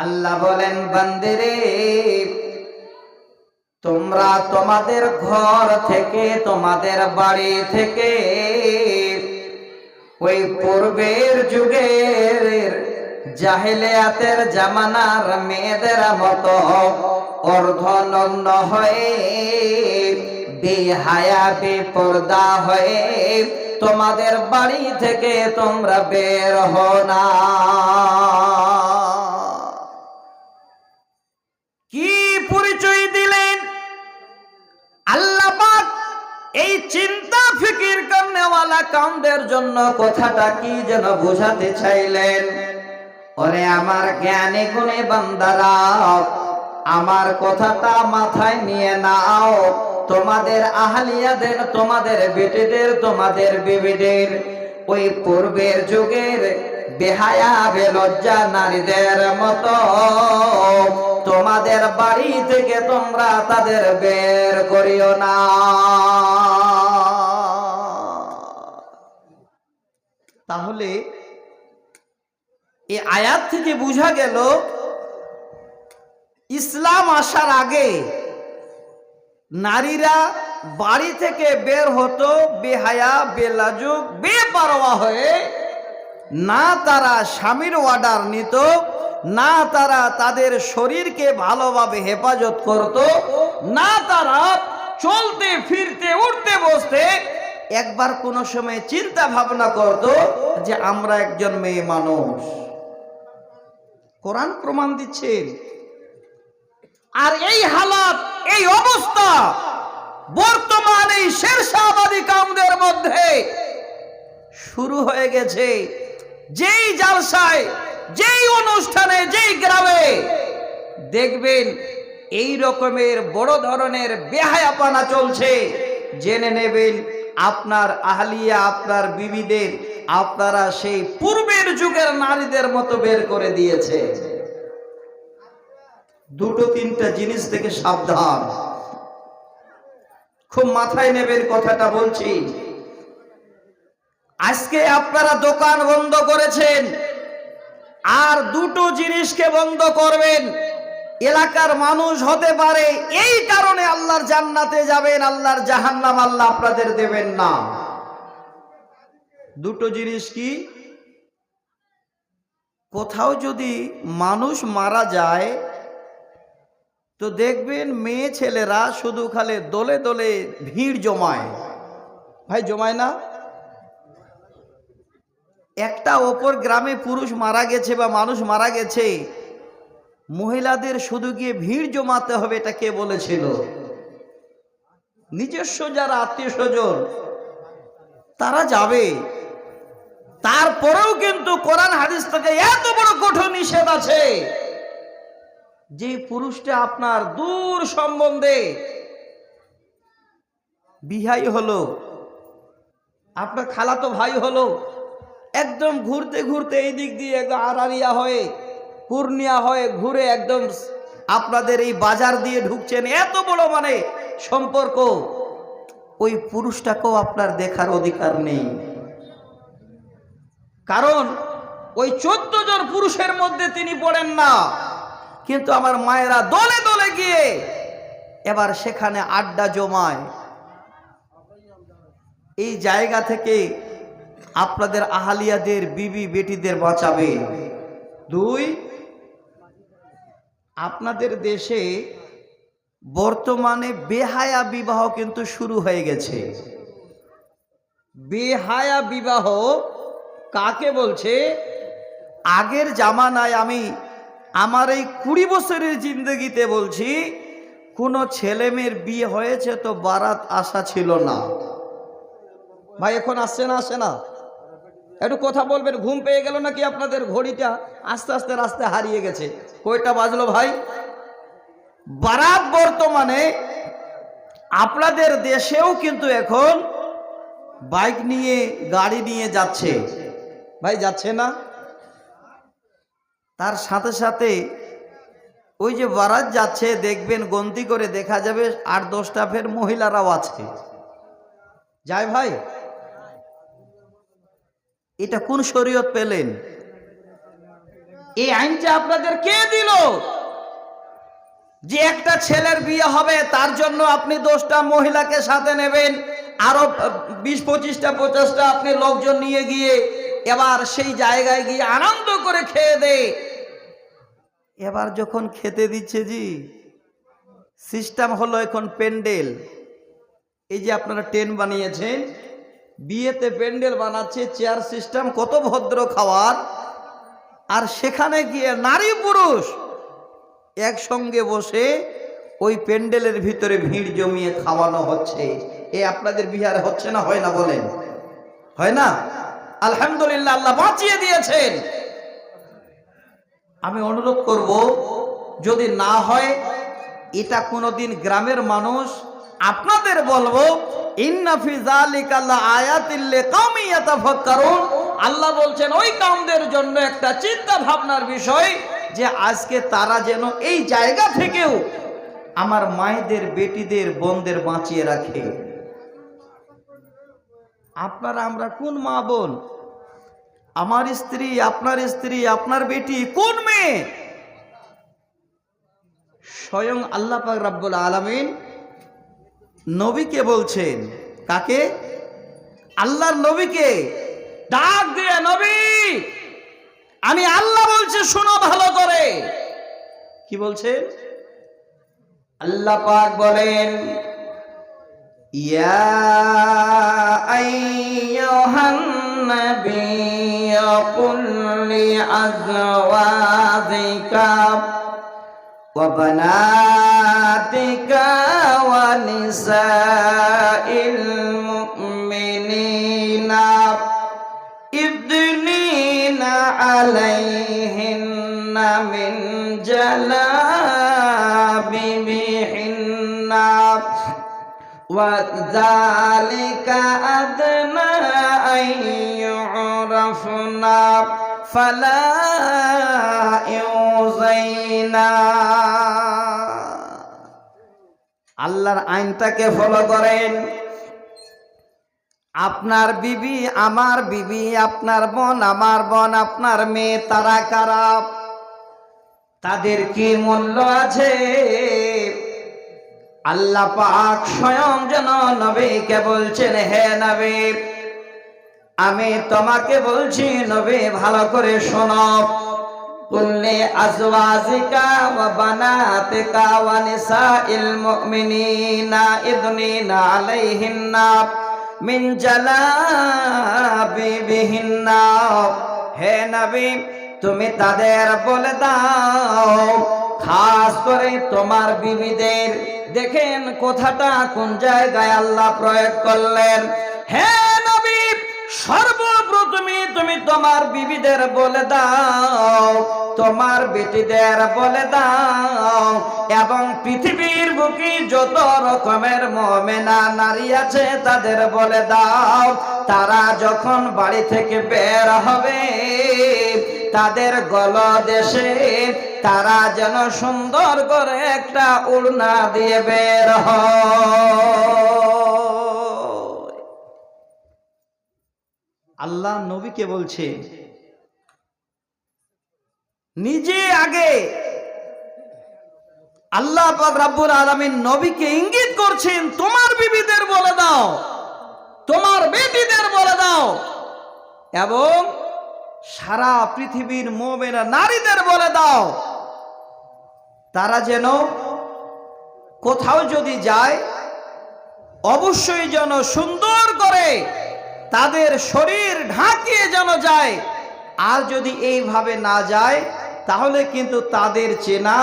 আল্লাহ বলেন, বান্দেরে তোমরা তোমাদের ঘর থেকে, তোমাদের বাড়ি থেকে ওই পূর্বের যুগের জাহেলিয়াতের জামানার মেয়েদের মতো অর্ধনগ্ন হয়ে, বেহায়া বেপরদা হয়ে তোমাদের বাড়ি থেকে তোমরা বের হও না। কি পরিচয় দিলেন আল্লাহ পাক এই চিন্তা ফিকির করনেওয়ালা কাউমদের জন্য? কথাটা কি যেন বোঝাতে চাইলেন? ওরে আমার জ্ঞানী গুণী বান্দারা, আমার কথাটা মাথায় নিয়ে নাও। তোমাদের আহলিয়াদের, তোমাদের বেটিদের, তোমাদের বিবিদের ওই পূর্বের যুগের বেহায়া বেলজ্জা নারীদের মতো তোমাদের বাড়ি থেকে তোমরা তাদের বের করিও না। তাহলে এই আয়াত থেকে বোঝা গেল, ইসলাম আসার আগে নারীরা বাড়ি থেকে বের হতো বেহায়া বেলাজুক বেপরোয়া হয়ে। না তারা স্বামীর অর্ডার নিত, না তারা তাদের শরীরকে ভালোভাবে হেফাজত করত, না তারা চলতে ফিরতে উঠতে বসতে একবার কোনো সময় চিন্তা ভাবনা করত যে আমরা একজন মেয়ে মানুষ। কোরআন প্রমাণ দিচ্ছেন। আর এই হালাত, এই অবস্থা বর্তমানে এই শেরশাহবাদী কাউমদের মধ্যে শুরু হয়ে গেছে। যেই জালসায়, যেই অনুষ্ঠানে, যেই গ্রামে দেখবেন এই রকমের বড় ধরনের বেহায়াপনা চলছে, জেনে নেবেন আপনার আহলিয়া, আপনার বিবিদের আপনারা সেই পূর্বের যুগের নারীদের মতো বের করে দিয়েছে। দুটো তিনটা জিনিস থেকে সাবধান, খুব মাথায় নেবেন কথাটা বলছি। আজকে আপনারা দোকান বন্ধ করেছেন, আর দুটো জিনিসকে বন্ধ করবেন। এলাকার মানুষ হতে পারে, এই কারণে আল্লাহর জান্নাতে যাবেন, আল্লাহর জাহান্নাম আল্লাহ আপনাদের দেবেন না। দুটো জিনিস কি? কোথাও যদি মানুষ মারা যায় তো দেখবেন মেয়ে ছেলেরা শুধু খালি দলে দলে ভিড় জমায়। ভাই জমায় না? একটা অপর গ্রামে পুরুষ মারা গেছে বা মানুষ মারা গেছে, মহিলাদের শুধু গিয়ে ভিড় জমাতে হবে, এটা কে বলেছিল? নিজস্ব যারা আত্মীয় স্বজন তারা যাবে। তারপরেও কিন্তু কোরআন হাদিস থেকে এত বড় কঠোর নিষেধ আছে যে পুরুষটা আপনার দূর সম্বন্ধে বিহাই হলো, আপনার খালাতো ভাই হলো, একদম ঘুরতে ঘুরতে এই দিক দিয়ে একদম আড়ারিয়া হয়ে, পূর্ণিয়া হয়ে ঘুরে একদম আপনাদের এই বাজার দিয়ে ঢুকছেন, এত বড় মানে সম্পর্ক, ওই পুরুষটাকেও আপনার দেখার অধিকার নেই। কারণ ওই 14 জন পুরুষের মধ্যে তিনি পড়েন না। কিন্তু আমার মায়েরা দলে দলে গিয়ে এবার সেখানে আড্ডা জমায়। এই জায়গা থেকে আপনাদের আহলিয়াদের, বিবি বেটিদের বাঁচাবে। 2, আপনাদের দেশে বর্তমানে বেহায়া বিবাহ কিন্তু শুরু হয়ে গেছে। বেহায়া বিবাহ কাকে বলছে? আগের জামানায়, আমি আমার এই 20 বছরের জিন্দগিতে বলছি, কোনো ছেলে মেয়ের বিয়ে হয়েছে তো বারাত আসা ছিল না। ভাই এখন আসছে না? আসে না? একটু কথা বলবেন। ঘুম পেয়ে গেল নাকি আপনাদের? ঘড়িটা আস্তে আস্তে রাস্তে হারিয়ে গেছে। কয়টা বাজলো ভাই? বারাত বর্তমানে আপনাদের দেশেও কিন্তু এখন বাইক নিয়ে, গাড়ি নিয়ে যাচ্ছে। ভাই যাচ্ছে না? তার সাথে সাথে ওই যে বারাত যাচ্ছে, দেখবেন গন্তি করে দেখা যাবে 8-10টা ফের মহিলারাও আছে। যায় ভাই? এটা কোন শরীয়ত পেলেন? এই আইনটা আপনাদের কে দিল যে একটা ছেলের বিয়ে হবে তার জন্য আপনি 10টা মহিলাকে সাথে নেবেন, আরো 20-25টা 50টা আপনি লোকজন নিয়ে গিয়ে এবার সেই জায়গায় গিয়ে আনন্দ করে খেয়ে দে। এবার যখন খেতে দিচ্ছে জি, সিস্টেম হলো এখন প্যান্ডেল। এই যে আপনারা টেন্ট বানিয়েছেন, বিয়েতে প্যান্ডেল বানাচ্ছে, চেয়ার সিস্টেম, কত ভদ্র খাওয়ার। আর সেখানে গিয়ে নারী পুরুষ একসঙ্গে বসে ওই প্যান্ডেলের ভিতরে ভিড় জমিয়ে খাওয়ানো হচ্ছে। এ আপনাদের বিহারে হচ্ছে না, হয় না বলেন? হয় না? আলহামদুলিল্লাহ, আল্লাহ বাঁচিয়ে দিয়েছেন। আমি অনুরোধ করব, যদি না হয় এটা কোনোদিন গ্রামের মানুষ আপনাদের বলবো, ইন্না ফি যালিকা লাআয়াতিল লিকাওমি ইয়াতাফাক্কারুন। আল্লাহ বলছেন ওই কাউমদের জন্য একটা চিন্তা ভাবনার বিষয়, যে আজকে তারা যেন এই জায়গা থেকেও আমার মায়েদের, বেটিদের, বোনদের বাঁচিয়ে রাখে। আপনারা, আমরা কোন মা বোন? আমার স্ত্রী, আপনার স্ত্রী, আপনার বেটি, কোন মেয়ে? স্বয়ং আল্লাহ পাক রব্বুল আলামিন নবীকে বলছেন। কাকে? আল্লাহর নবীকে ডাক দিয়ে, নবী আমি আল্লাহ বলছি শোনো ভালো করে। কি বলছেন? আল্লাহ পাক বলেন, ইয়া আইয়ুহান নাবিয়্যু কুল লিআজওয়াজিকা ওয়া বানাতিকা ওয়া নিসাইল মুমিনিনা ইবদিনা আলাইহিন্না মিন জালাবিবিহিন্না ওয়া যালিকা আদনা আন ইউরাফনা ফালা ইউযাইনা। আল্লাহর আইনটাকে ফলো করেন। আপনার বিবি আমার বিবি, আপনার বোন আমার বোন, আপনার মেয়ে, তারা কারা? তাদের কি মূল্য আছে? আল্লাহ পাক স্বয়ং যেন নবীকে বলছেন, হে নবী আমি তোমাকে বলছি, নবী ভালো করে শোনো। কুল্লি আজওয়াজিকা ওয়া বানাতিকা ওয়া নিসাইল মুমিনিনা ইদনিনা আলাইহিন্না মিন জালাবিবিহিন্না। হে নবী তুমি তাদের বলে দাও, খাস করে তোমার বিবিদের। দেখেন কথাটা কোন জায়গায় আল্লাহ প্রয়োগ করলেন। হে নবী সর্বপ্রথমে তুমি তোমার বিবিদের বলে দাও, তোমার বেটিদের বলে দাও, এবং পৃথিবীর বুকে যত রকমের মুমিনা নারী আছে তাদের বলে দাও, তারা যখন বাড়ি থেকে বের হবে তাদের গলদেশে তারা যেন সুন্দর করে একটা ওড়না দিয়ে বের হয়। আল্লাহ নবীকে বলছে, নিজে আগে আল্লাহ পাক রব্বুল আলামিন নবীকে ইঙ্গিত করছেন, তোমার বিবিদের বলে দাও, তোমার বেটিদের বলে দাও, এবং সারা পৃথিবীর মুমিনা নারীদের বলে দাও, তারা যেন কোথাও যদি যায় অবশ্যই যেন সুন্দর করে তাদের শরীর ঢাকিয়ে যেন যায়। আর যদি এইভাবে না যায় তাহলে কিন্তু তাদের চেনা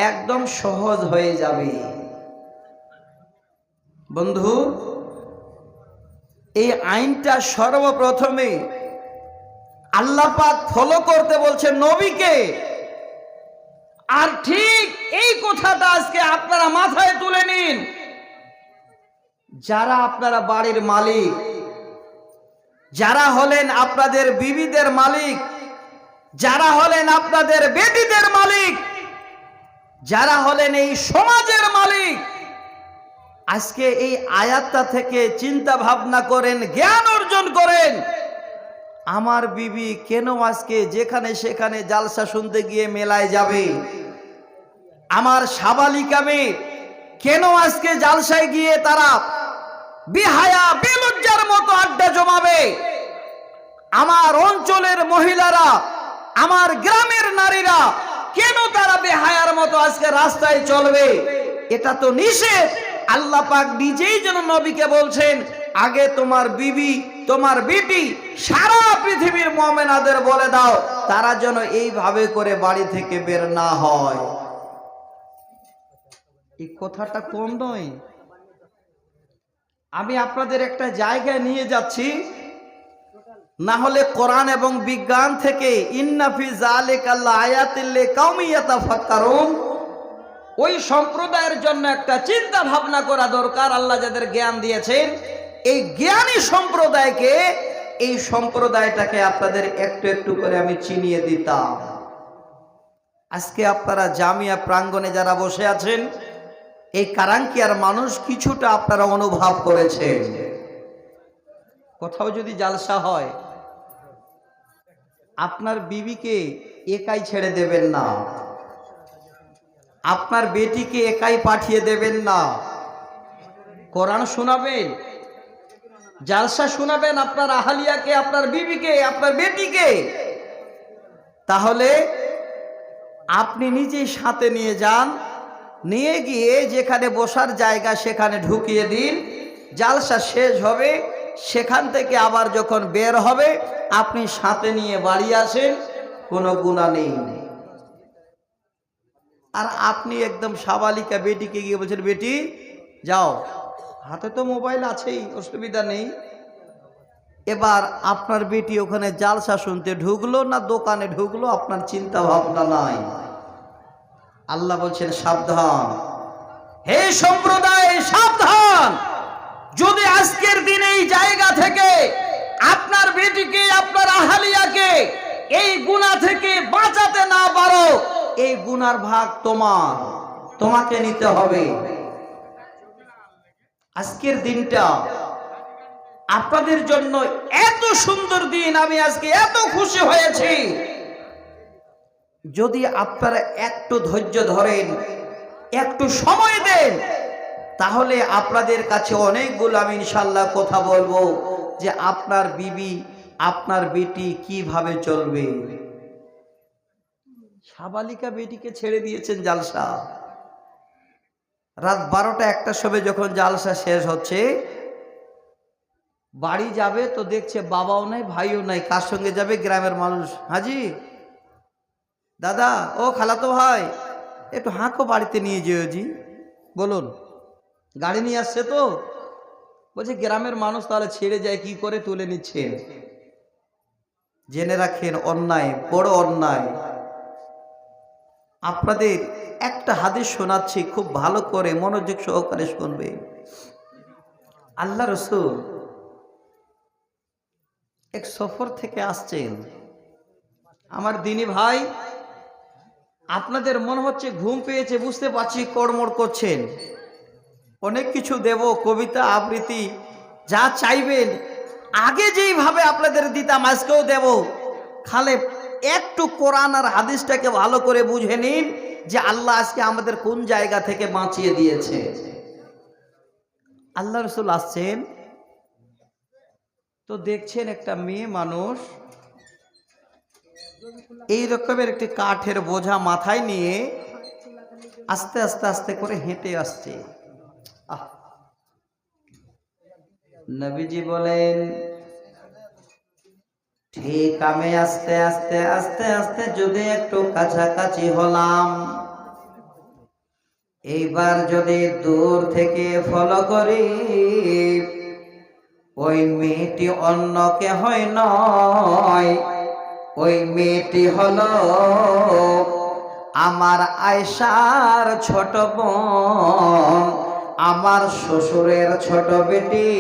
একদম সহজ হয়ে যাবে। বন্ধু, এই আইনটা সর্বপ্রথমে আল্লাহ পাক ফলো করতে বলছে নবীকে। আর ঠিক এই কথাটা আজকে আপনারা মাথায় তুলে নিন, যারা আপনারা বাড়ির মালিক, যারা হলেন আপনাদের বিবিদের মালিক, যারা হলেন আপনাদের বেটিদের মালিক, যারা হলেন এই সমাজের মালিক, আজকে এই আয়াতটা থেকে চিন্তা ভাবনা করেন, জ্ঞান অর্জন করেন। আমার বিবি কেন আজকে যেখানে সেখানে জালসা শুনতে গিয়ে মেলায় যাবে? আমার সাবালিকা মেয়ে কেন আজকে জালসায় গিয়ে তারা বেহায়া বেলজ্জার মতো আড্ডা জমাবে? আমার অঞ্চলের মহিলারা, আমার গ্রামের নারীরা কেন তারা বেহায়ার মতো আজকে রাস্তায় চলবে? এটা তো নিষেধ। আল্লাহ পাক নিজেই যেন নবীকে বলছেন, আগে তোমার বিবি, তোমার বেটি, সারা পৃথিবীর মুমিনাদের বলে দাও তারা যেন এইভাবে করে বাড়ি থেকে বের না হয়। এই কথাটা কম নয়। আমি আপনাদের একটা জায়গায় নিয়ে যাচ্ছি, না হলে কোরআন এবং বিজ্ঞান থেকে ইন্না ফি যালিকা লাআয়াতিল লিকাউমিন ইয়াতাফাক্কারুন, ওই সম্প্রদায়ের জন্য একটা চিন্তা ভাবনা করা দরকার। আল্লাহ যাদের জ্ঞান দিয়েছেন, এই জ্ঞানী সম্প্রদায়কে, এই সম্প্রদায়টাকে আপনাদের একটু একটু করে আমি চিনিয়ে দিতাম। আজকে আপনারা জামিয়া প্রাঙ্গণে যারা বসে আছেন, এই কারাঙ্কিয়ার মানুষ কিছুটা আপনারা অনুভব করেছেন। কোথাও যদি জালসা হয়, আপনার বিবিকে একাই ছেড়ে দেবেন না, আপনার বেটিকে একাই পাঠিয়ে দেবেন না। কোরআন শোনাবেন, জালসা শোনাবেন আপনার আহালিয়াকে, আপনার বিবিকে, আপনার বেটিকে। তাহলে আপনি নিজেই সাথে নিয়ে যান, নিয়ে গিয়ে যেখানে বসার জায়গা সেখানে ঢুকিয়ে দিন। জালসা শেষ হবে, সেখান থেকে আবার যখন বের হবে আপনি সাথে নিয়ে বাড়ি আসেন, কোনো গুনাহ নেই। আর আপনি একদম সাবালিকা বেটিকে গিয়ে বলছেন, বেটি যাও, হাতে তো মোবাইল আছেই, অসুবিধা নেই। এবার আপনার বেটি ওখানে জালসা শুনতে ঢুকলো না দোকানে ঢুকলো, আপনার চিন্তা ভাবনা নাই। আল্লাহ বলছেন সাবধান, হে সম্প্রদায় সাবধান। যদি আজকের দিনে এই জায়গা থেকে আপনার বেটিকে, আপনার আহালিয়াকে এই গুনাহ থেকে বাঁচাতে না পারো, এই গুনার ভাগ তোমাকে নিতে হবে। আজকের দিনটা আপনাদের জন্য এত সুন্দর দিন, আমি আজকে এত খুশি হয়েছি। যদি আপনারা একটু ধৈর্য ধরেন, একটু সময় দেন, তাহলে আপনাদের কাছে অনেকগুলো আমি ইনশাআল্লাহ কথা বলবো যে আপনার বিবি, আপনার বেটি কিভাবে চলবে। সাবালিকা বেটিকে ছেড়ে দিয়েছেন জালসা, রাত 12টা 1টার সময় যখন জালসা শেষ হচ্ছে, বাড়ি যাবে তো দেখছে বাবাও নাই, ভাইও নাই, কার সঙ্গে যাবে? গ্রামের মানুষ, হাজি, দাদা, ও খালাতো ভাই, একটু হাঁকো, বাড়িতে নিয়ে যেও জি। বলুন, গাড়ি নিয়ে আসছে তো? বলছে গ্রামের মানুষ, তাহলে ছেড়ে যায় কি করে? তুলে নিচ্ছে। জেনে রাখেন, অন্যায়, বড় অন্যায়। আপনাদের একটা হাদিস শোনাচ্ছি, খুব ভালো করে মনোযোগ সহকারে শুনবে। আল্লাহ রাসূল এক সফর থেকে আসছেন। আমার দিনী ভাই, আপনাদের মনে হচ্ছে ঘুম পেয়েছে, বুঝতে পারছি, কড়মড় করছেন। অনেক কিছু দেব, কবিতা আবৃত্তি, যা চাইবেন আগে যেইভাবে আপনাদের দিতাম আজকেও দেব। খালে একটু কোরআন আর হাদিসটাকে ভালো করে বুঝে নিন যে আল্লাহ আজকে আমাদের কোন জায়গা থেকে বাঁচিয়ে দিয়েছে। আল্লাহ রাসূল আসছেন তো দেখছেন একটা মেয়ে মানুষ এই রকমের একটি কাঠের বোঝা মাথায় নিয়ে আস্তে আস্তে আস্তে করে হেঁটে আসছে। নবীজি বলেন, ঠিক আমি আস্তে আস্তে আস্তে আস্তে যদি একটু কাছাকাছি হলাম, এইবার যদি দূর থেকে ফলো করি, ওই মেয়েটি অন্য কেহ নয়, ওই মেয়েটি হলো আমার আয়েশার ছোট বোন, আমার শ্বশুরের ছোট বেটি,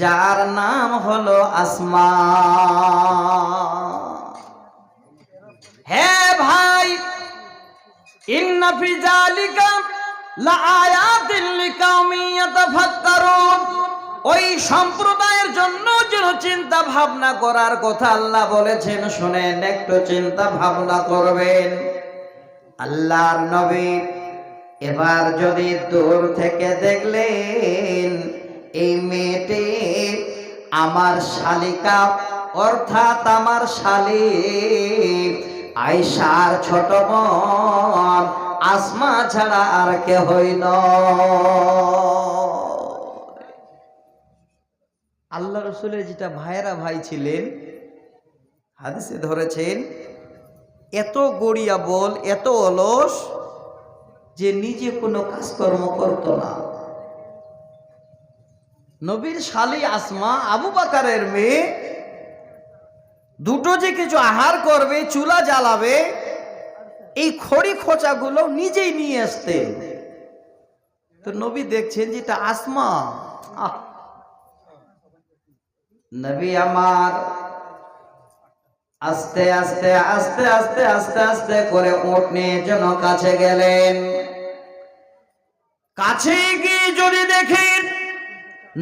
যার নাম হলো আসমা। হে ভাই, ইন্না ফি যালিকা লাআয়াতিন লিকাউমিন ইয়াতাফাক্কারুন, ওই সম্প্রদায়ের জন্য যেন চিন্তা ভাবনা করার কথা আল্লাহ বলেছেন। শুনেন, একটু চিন্তা ভাবনা করবেন। আল্লাহর নবী এবার যদি দূর থেকে দেখলেন এই মেয়েটি আমার শালিকা, অর্থাৎ আমার শালিক আয়েশার ছোট বোন আসমা ছাড়া আর কেহই নয়। আল্লাহ রসুলের যেটা ভাইয়েরা ভাই ছিলেন, হাদিসে ধরেছেন, এত গড়িয়া বল, এত অলস যে নিজে কোনো কাজকর্ম করত না। নবীর শালী আসমা আবু বকরের মেয়ে, দুটো যে কিছু আহার করবে, চুলা জ্বালাবে, এই খড়ি খোঁচাগুলো নিজেই নিয়ে আসতেন। তো নবী দেখছেন যে এটা আসমা। নবী আমার আস্তে আস্তে আস্তে আস্তে আস্তে আস্তে করে উট নিয়ে যেন কাছে গেলেন। কাছে গিয়ে যদি দেখেন,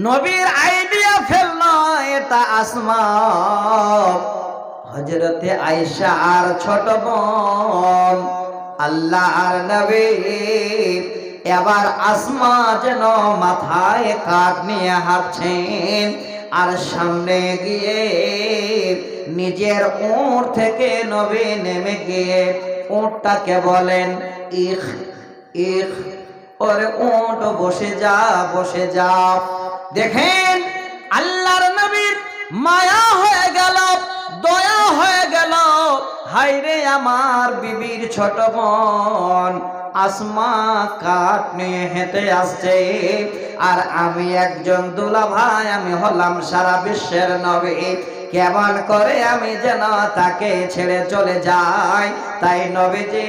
নবীর আইডিয়া ফেলল এটা আসমা, হযরতে আয়েশা আর ছোট বোন। আল্লাহর নবী এবার আসমা যেন মাথায় কাঠ নিয়ে হাঁটছেন, আর সামনে গিয়ে নিজের উট থেকে নবী নেমে গিয়ে উটটাকে বলেন, ইখ ইখ, ওরে উট বসে যা, বসে যা। দেখেন আল্লাহর নবীর মায়া হয়ে গেল, দয়া হয়ে গেল। হায়রে আমার বিবির ছোট বোন আসমা কাঠ নিয়ে হেঁটে আসছে, আর আমি একজন দুলাভাই, আমি হলাম সারা বিশ্বের নবী। কেমন করে আমি যেন তাকে ছেড়ে চলে যাই। তাই নবীজি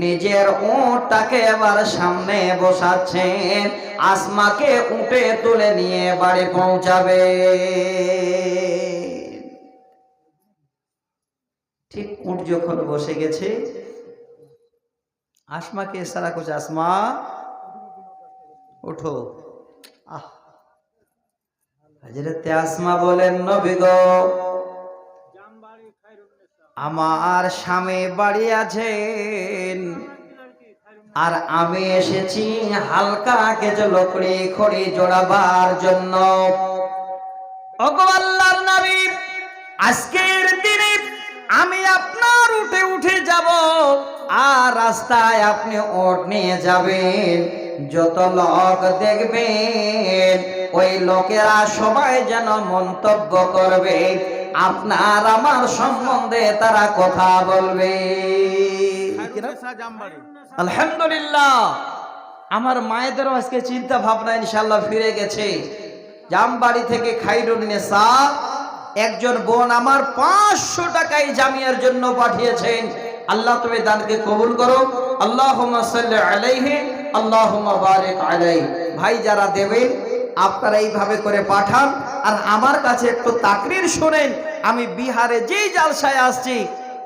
নিজের উটটাকে এবার সামনে বসাচ্ছেন, আসমাকে উঠে তুলে নিয়ে বাড়ি পৌঁছাবে। ঠিক উট যখন বসে গেছে, আসমাকে ইশারা করছে, আসমা ওঠো। হযরতে আসমা বলেন, নবী গো, আমার স্বামী বাড়ি আছেন, আর আমি এসেছি হালকা কিছু লকড়ি খড়ি জোড়াবার জন্য। ওগো আল্লাহর নবী, আজকের দিনে আমি আপনার উঠে উঠে যাব, আর রাস্তায় আপনি উট নিয়ে যাবেন। যত লোক দেখবেন, ওই লোকেরা সবাই যেন মন্তব্য করবে, আপনার আমার সম্বন্ধে তারা কথা বলবে। আলহামদুলিল্লাহ, আমার মায়েদেরও আজকে চিন্তা ভাবনা ইনশাআল্লাহ ফিরে গেছে। জামবাড়ি থেকে খায়রুন্নেসা একজন বোন আমার 500 টাকায় জামিয়ার জন্য পাঠিয়েছেন। আল্লাহ তুমি দানকে কবুল করো। আল্লাহুম্মা সাল্লি আলাইহি, আল্লাহুম্মা বারিক আলাইহি। ভাই যারা দেবেন আপনারা এইভাবে করে পাঠান। আর আমার কাছে একটু তাকরীর শোনেন। আমি বিহারে যেই জালসায় আসছি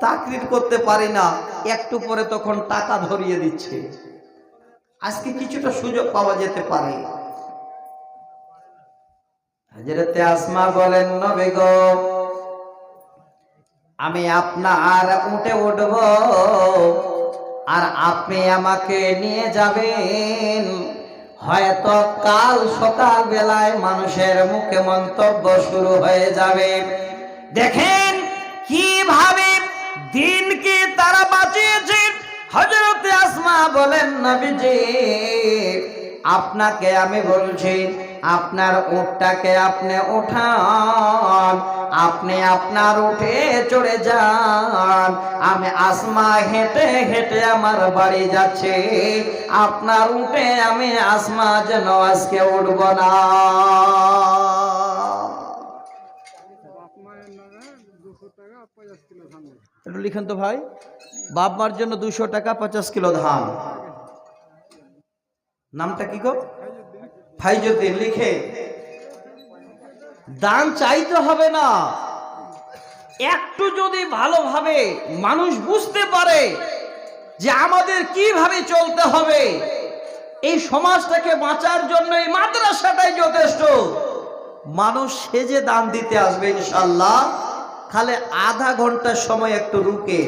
তাকরীর করতে পারি না, একটু পরে তখন টাকা ধরিয়ে দিচ্ছে। আজকে কিছুটা সুযোগ পাওয়া যেতে পারে। হযরতে আসমা বলেন, নবী গো, আমি আপনার উঠে উঠব, আর আপনি আমাকে নিয়ে যাবেন। হয়তো কাল সকাল বেলায় মানুষের মুখে মন্তব্য শুরু হয়ে যাবে। দেখেন কিভাবে দিনকে তারা বাঁচিয়েছে। হযরতে আসমা বলেন, নবীজি, আপনাকে আমি বলছি, আপনার উটটাকে আপনি উঠান, আপনি আপনার উঠে চড়ে যান। আমি আসমা হেঁটে হেঁটে আমার বাড়ি যাচ্ছে, আপনার উঠে আমি আসমা যেন আজকে উঠব না। একটু লিখেন তো ভাই, বাপ মার জন্য 200 টাকা 50 কিলো ধান। নামটা কি গো? ফাইজুদ্দিন। লিখে দান চাইতে হবে না, একটু যদি ভালোভাবে মানুষ বুঝতে পারে যে আমাদের কিভাবে চলতে হবে, এই সমাজটাকে বাঁচার জন্য এই মাদ্রাসাটাই যথেষ্ট। মানুষ সেজে দান দিতে আসবে ইনশাআল্লাহ, খালি আধা ঘন্টার সময় একটু রুকে